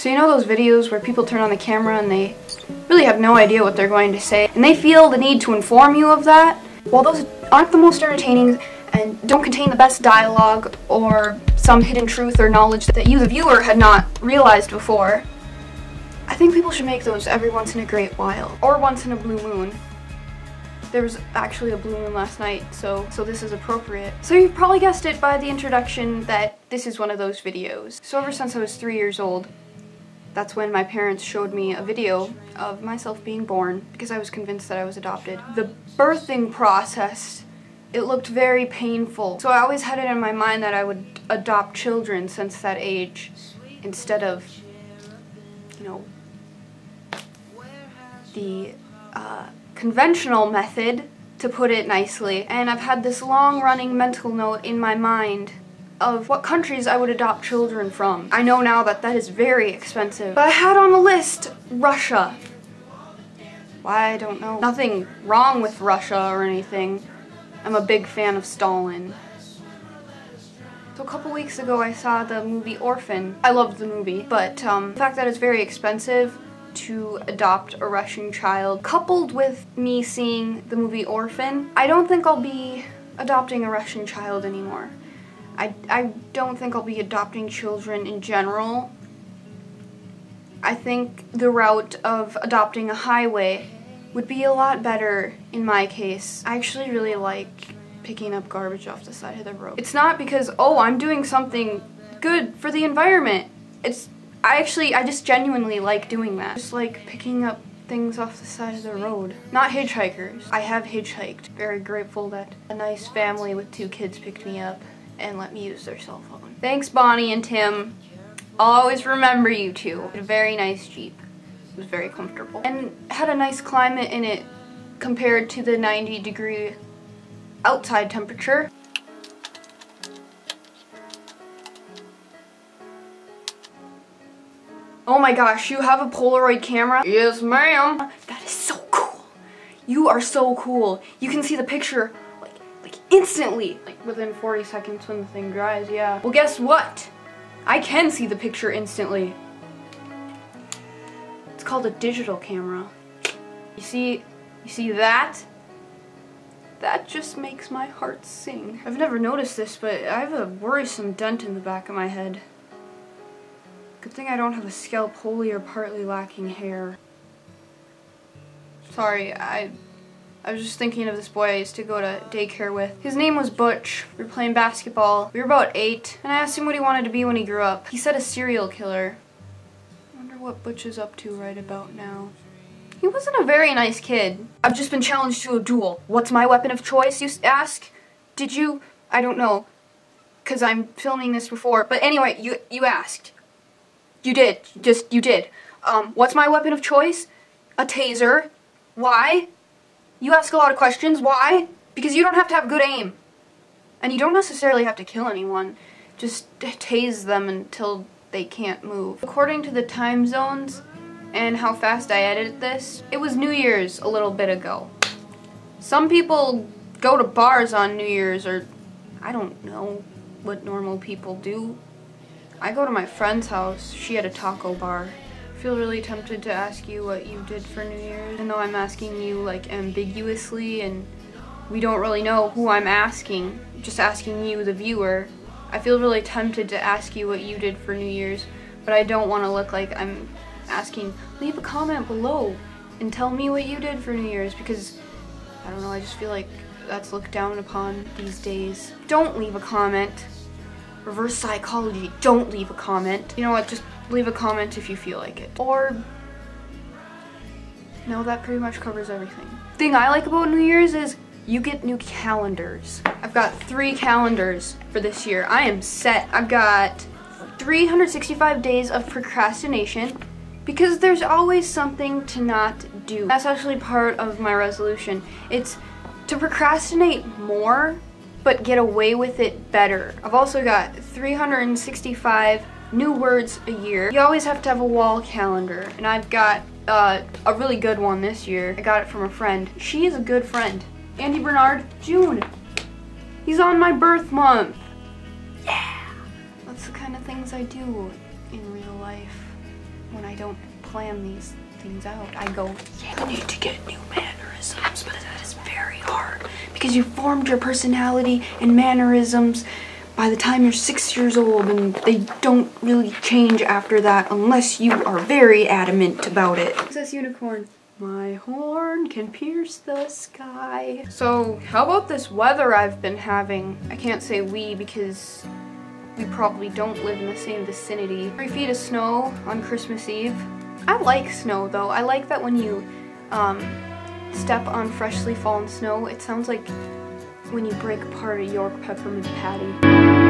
So you know those videos where people turn on the camera and they really have no idea what they're going to say, and they feel the need to inform you of that? Well, those aren't the most entertaining and don't contain the best dialogue or some hidden truth or knowledge that you, the viewer, had not realized before. I think people should make those every once in a great while, or once in a blue moon. There was actually a blue moon last night, so this is appropriate. So you've probably guessed it by the introduction that this is one of those videos. So ever since I was 3 years old, that's when my parents showed me a video of myself being born because I was convinced that I was adopted. The birthing process, it looked very painful. So I always had it in my mind that I would adopt children since that age instead of, you know, the conventional method, to put it nicely. And I've had this long-running mental note in my mind of what countries I would adopt children from. I know now that that is very expensive, but I had on the list Russia. Why, I don't know. Nothing wrong with Russia or anything. I'm a big fan of Stalin. So a couple weeks ago I saw the movie Orphan. I loved the movie, but the fact that it's very expensive to adopt a Russian child, coupled with me seeing the movie Orphan, I don't think I'll be adopting a Russian child anymore. I don't think I'll be adopting children in general. I think the route of adopting a highway would be a lot better in my case. I actually really like picking up garbage off the side of the road. It's not because, oh, I'm doing something good for the environment. I just genuinely like doing that. Just like picking up things off the side of the road. Not hitchhikers. I have hitchhiked. Very grateful that a nice family with 2 kids picked me up and let me use their cell phone. Thanks, Bonnie and Tim. I'll always remember you two. A very nice Jeep. It was very comfortable. And had a nice climate in it compared to the 90-degree outside temperature. Oh my gosh, you have a Polaroid camera? Yes, ma'am. That is so cool. You are so cool. You can see the picture like instantly. Like within 40 seconds when the thing dries, yeah. Well, guess what? I can see the picture instantly. It's called a digital camera. You see that? That just makes my heart sing. I've never noticed this, but I have a worrisome dent in the back of my head. Good thing I don't have a scalp wholly or partly lacking hair. Sorry, I was just thinking of this boy I used to go to daycare with. His name was Butch. We were playing basketball. We were about 8, and I asked him what he wanted to be when he grew up. He said a serial killer. I wonder what Butch is up to right about now. He wasn't a very nice kid. I've just been challenged to a duel. What's my weapon of choice, you ask? Did you? I don't know, because I'm filming this before. But anyway, you asked. You did. You did. What's my weapon of choice? A taser. Why? You ask a lot of questions. Why? Because you don't have to have good aim. And you don't necessarily have to kill anyone. Just tase them until they can't move. According to the time zones and how fast I edited this, it was New Year's a little bit ago. Some people go to bars on New Year's, or I don't know what normal people do. I go to my friend's house. She had a taco bar. I feel really tempted to ask you what you did for New Year's. Even though I'm asking you like ambiguously and we don't really know who I'm asking, just asking you, the viewer. I feel really tempted to ask you what you did for New Year's, but I don't want to look like I'm asking. Leave a comment below and tell me what you did for New Year's, because I don't know, I just feel like that's looked down upon these days. Don't leave a comment. Reverse psychology, don't leave a comment. You know what, just leave a comment if you feel like it. Or, no, that pretty much covers everything. Thing I like about New Year's is you get new calendars. I've got 3 calendars for this year. I am set. I've got 365 days of procrastination because there's always something to not do. That's actually part of my resolution. It's to procrastinate more but get away with it better. I've also got 365 new words a year. You always have to have a wall calendar, and I've got a really good one this year. I got it from a friend. She is a good friend. Andy Bernard, June. He's on my birth month. Yeah! That's the kind of things I do in real life. when I don't plan these things out. I go, yeah, you need to get new mannerisms, but that is very hard because you formed your personality and mannerisms by the time you're 6 years old, and they don't really change after that unless you are very adamant about it. What's this unicorn? My horn can pierce the sky. So how about this weather I've been having? I can't say we because we probably don't live in the same vicinity. 3 feet of snow on Christmas Eve. I like snow though. I like that when you step on freshly fallen snow, it sounds like when you break apart a York peppermint patty.